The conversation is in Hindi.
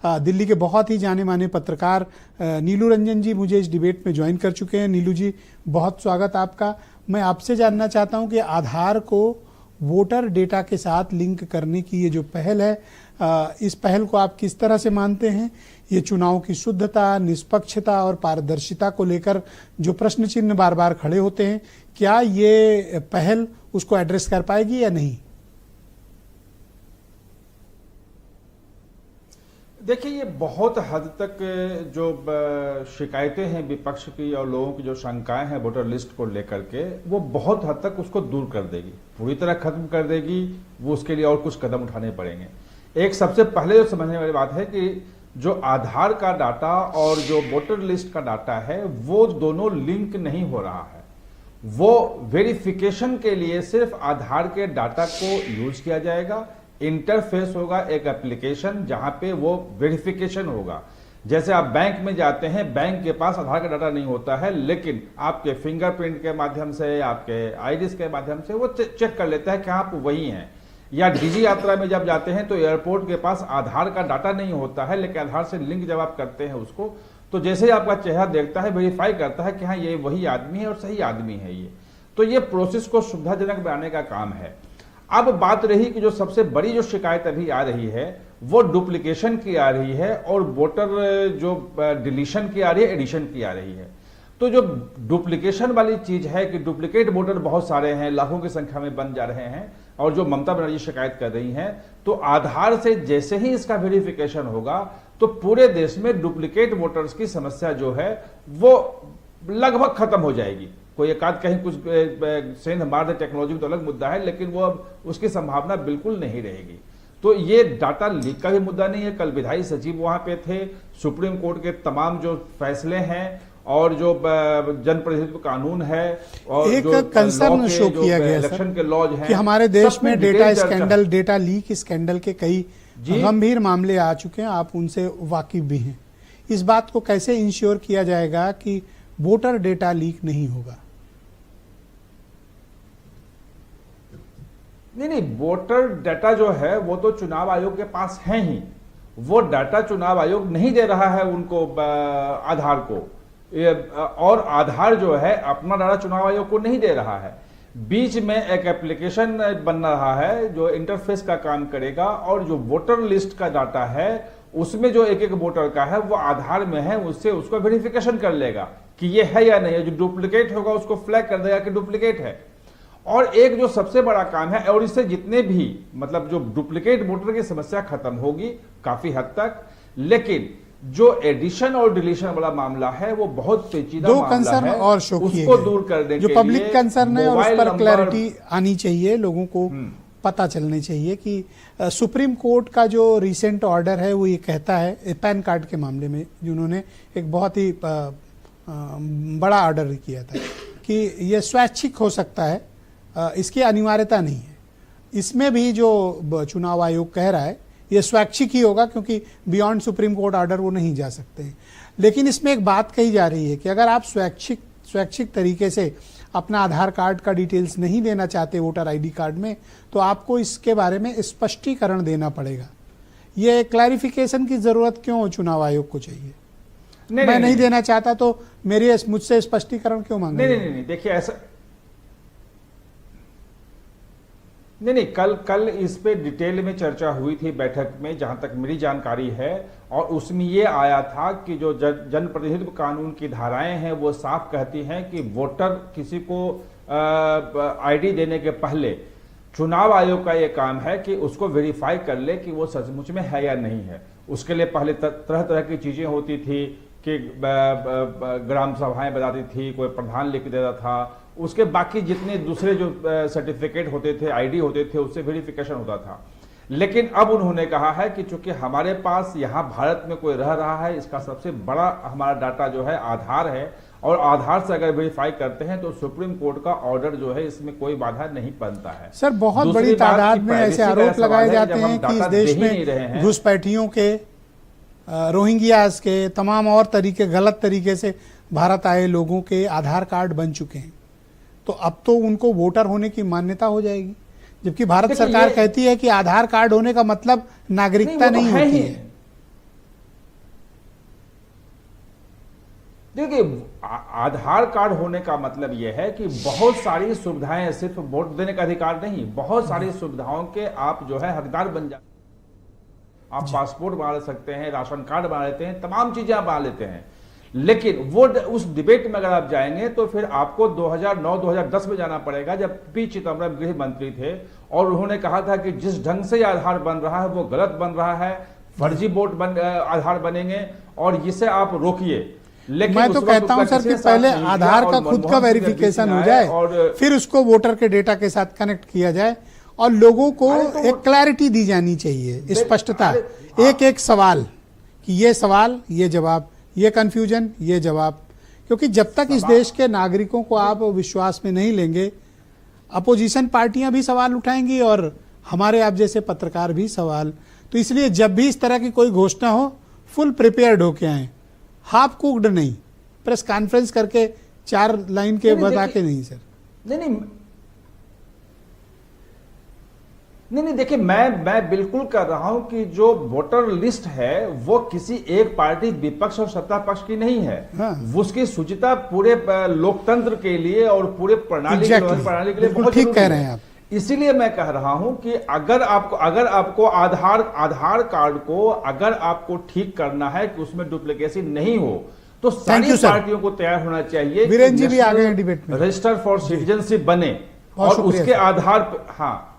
दिल्ली के बहुत ही जाने माने पत्रकार नीलू रंजन जी मुझे इस डिबेट में ज्वाइन कर चुके हैं। नीलू जी, बहुत स्वागत आपका। मैं आपसे जानना चाहता हूं कि आधार को वोटर डेटा के साथ लिंक करने की ये जो पहल है, इस पहल को आप किस तरह से मानते हैं? ये चुनाव की शुद्धता, निष्पक्षता और पारदर्शिता को लेकर जो प्रश्न चिन्ह बार बार खड़े होते हैं, क्या ये पहल उसको एड्रेस कर पाएगी या नहीं? देखिए, ये बहुत हद तक जो शिकायतें हैं विपक्ष की और लोगों की जो शंकाएं हैं वोटर लिस्ट को लेकर के, वो बहुत हद तक उसको दूर कर देगी, पूरी तरह खत्म कर देगी। वो उसके लिए और कुछ कदम उठाने पड़ेंगे। एक सबसे पहले जो समझने वाली बात है कि जो आधार का डाटा और जो वोटर लिस्ट का डाटा है वो दोनों लिंक नहीं हो रहा है। वो वेरिफिकेशन के लिए सिर्फ आधार के डाटा को यूज किया जाएगा। इंटरफेस होगा एक एप्लीकेशन जहां पे वो वेरिफिकेशन होगा। जैसे आप बैंक में जाते हैं, बैंक के पास आधार का डाटा नहीं होता है, लेकिन आपके फिंगरप्रिंट के माध्यम से, आपके आईरिस के माध्यम से वो चेक कर लेता है कि आप वही हैं। या डिजी यात्रा में जब जाते हैं तो एयरपोर्ट के पास आधार का डाटा नहीं होता है, लेकिन आधार से लिंक जब आप करते हैं उसको, तो जैसे ही आपका चेहरा देखता है, वेरीफाई करता है कि हाँ ये वही आदमी है और सही आदमी है ये। तो ये प्रोसेस को सुविधाजनक बनाने का काम है। अब बात रही कि जो सबसे बड़ी जो शिकायत अभी आ रही है वो डुप्लीकेशन की आ रही है और वोटर जो डिलीशन की आ रही है, एडिशन की आ रही है। तो जो डुप्लीकेशन वाली चीज है कि डुप्लीकेट वोटर बहुत सारे हैं, लाखों की संख्या में बन जा रहे हैं, और जो ममता बनर्जी शिकायत कर रही हैं, तो आधार से जैसे ही इसका वेरिफिकेशन होगा तो पूरे देश में डुप्लीकेट वोटर्स की समस्या जो है वो लगभग खत्म हो जाएगी। कोई एकाध कहीं कुछ सेंध मार दे टेक्नोलॉजी में तो अलग मुद्दा है, लेकिन वो अब उसकी संभावना बिल्कुल नहीं रहेगी। तो ये डाटा लीक का भी मुद्दा नहीं है। कल विधायी सचिव वहां पे थे। सुप्रीम कोर्ट के तमाम जो फैसले हैं और जो जनप्रतिनिधित्व कानून है और एक जो कंसर्न शो किया गया इलेक्शन के लॉज हैं कि हमारे देश में data scandal, data leak scandal के कई गंभीर मामले आ चुके हैं, आप उनसे वाकिफ भी हैं। इस बात को कैसे इंश्योर किया जाएगा कि वोटर डेटा लीक नहीं होगा? नहीं, वोटर डाटा जो है वो तो चुनाव आयोग के पास है ही। वो डाटा चुनाव आयोग नहीं दे रहा है उनको, आधार को, और आधार जो है अपना डाटा चुनाव आयोग को नहीं दे रहा है। बीच में एक एप्लीकेशन बन रहा है जो इंटरफेस का काम करेगा, और जो वोटर लिस्ट का डाटा है उसमें जो एक एक वोटर का है वो आधार में है, उससे उसको वेरिफिकेशन कर लेगा कि ये है या नहीं है। जो डुप्लीकेट होगा उसको फ्लैग कर देगा कि डुप्लीकेट है। और एक जो सबसे बड़ा काम है, और इससे जितने भी मतलब जो डुप्लीकेट वोटर की समस्या खत्म होगी काफी हद तक, लेकिन जो एडिशन और डिलीशन वाला मामला है वो बहुत पेचीदा दो मामला कंसर्न है, और शो किए उसको गए। दूर करने जो के पब्लिक लिए कंसर्न है और उस पर क्लैरिटी आनी चाहिए, लोगों को पता चलने चाहिए कि सुप्रीम कोर्ट का जो रिसेंट ऑर्डर है वो ये कहता है, पैन कार्ड के मामले में जिन्होंने एक बहुत ही बड़ा ऑर्डर किया था कि ये स्वैच्छिक हो सकता है, इसकी अनिवार्यता नहीं है। इसमें भी जो चुनाव आयोग कह रहा है ये स्वैच्छिक ही होगा, क्योंकि बियॉन्ड सुप्रीम कोर्ट ऑर्डर वो नहीं जा सकते हैं। लेकिन इसमें एक बात कही जा रही है कि अगर आप स्वैच्छिक तरीके से अपना आधार कार्ड का डिटेल्स नहीं देना चाहते वोटर आईडी कार्ड में, तो आपको इसके बारे में स्पष्टीकरण देना पड़ेगा। ये क्लैरिफिकेशन की जरूरत क्यों चुनाव आयोग को चाहिए? मैं नहीं देना चाहता तो मुझसे स्पष्टीकरण क्यों मांगे? नहीं, देखिए ऐसा नहीं, कल इस पे डिटेल में चर्चा हुई थी बैठक में, जहां तक मेरी जानकारी है, और उसमें ये आया था कि जो जनप्रतिनिधित्व कानून की धाराएं हैं वो साफ कहती हैं कि वोटर किसी को आईडी देने के पहले चुनाव आयोग का ये काम है कि उसको वेरीफाई कर ले कि वो सचमुच में है या नहीं है। उसके लिए पहले तरह तरह की चीजें होती थी कि ग्राम सभाएं बताती थी, कोई प्रधान लिख देता था, उसके बाकी जितने दूसरे जो सर्टिफिकेट होते थे, आईडी होते थे, उससे वेरिफिकेशन होता था। लेकिन अब उन्होंने कहा है कि चूंकि हमारे पास यहाँ भारत में कोई रह रहा है, इसका सबसे बड़ा हमारा डाटा जो है आधार है, और आधार से अगर वेरीफाई करते हैं तो सुप्रीम कोर्ट का ऑर्डर जो है इसमें कोई बाधा नहीं बनता है। सर, बहुत बड़ी तादाद में ऐसे आरोप लगाए जाते हैं कि इस देश में घुसपैठियों के, रोहिंग्यास के, तमाम और गलत तरीके से भारत आए लोगों के आधार कार्ड बन चुके हैं। तो अब तो उनको वोटर होने की मान्यता हो जाएगी, जबकि भारत सरकार कहती है कि आधार कार्ड होने का मतलब नागरिकता नहीं होती है। देखिए, आधार कार्ड होने का मतलब यह है कि बहुत सारी सुविधाएं, सिर्फ वोट देने का अधिकार नहीं, बहुत सारी सुविधाओं के आप जो है हकदार बन जाते हैं। आप पासपोर्ट बना सकते हैं, राशन कार्ड बना लेते हैं, तमाम चीजें आप बना लेते हैं। लेकिन वो उस डिबेट में अगर आप जाएंगे तो फिर आपको 2009-2010 में जाना पड़ेगा, जब पी चिदम्बरम गृह मंत्री थे और उन्होंने कहा था कि जिस ढंग से आधार बन रहा है वो गलत बन रहा है, फर्जी वोट आधार बनेंगे और इसे आप रोकिए। लेकिन मैं तो कहता हूं सर कि पहले आधार का खुद का वेरिफिकेशन हो जाए और फिर उसको वोटर के डेटा के साथ कनेक्ट किया जाए और लोगों को एक क्लैरिटी दी जानी चाहिए, स्पष्टता, एक एक सवाल कि ये सवाल, ये जवाब, ये कंफ्यूजन, ये जवाब। क्योंकि जब तक इस देश के नागरिकों को आप विश्वास में नहीं लेंगे, अपोजिशन पार्टियां भी सवाल उठाएंगी और हमारे आप जैसे पत्रकार भी सवाल। तो इसलिए जब भी इस तरह की कोई घोषणा हो, फुल प्रिपेयर्ड होके आए, हाफ कुक्ड नहीं, प्रेस कॉन्फ्रेंस करके 4 लाइन के बता के नहीं सर। नहीं, देखिए, मैं बिल्कुल कर रहा हूं कि जो वोटर लिस्ट है वो किसी एक पार्टी, विपक्ष और सत्ता पक्ष की नहीं है। हाँ। उसकी शुचिता पूरे लोकतंत्र के लिए और पूरे प्रणाली के लिए बहुत ठीक कह रहे हैं आप। इसीलिए मैं कह रहा हूं कि अगर आपको आधार कार्ड को अगर आपको ठीक करना है कि उसमें डुप्लीकेसी नहीं हो, तो सारी पार्टियों को तैयार होना चाहिए। वीरेंद्र जी भी आ गए डिबेट में, रजिस्टर फॉर सिटीजनशिप बने और उसके आधार पर, हाँ,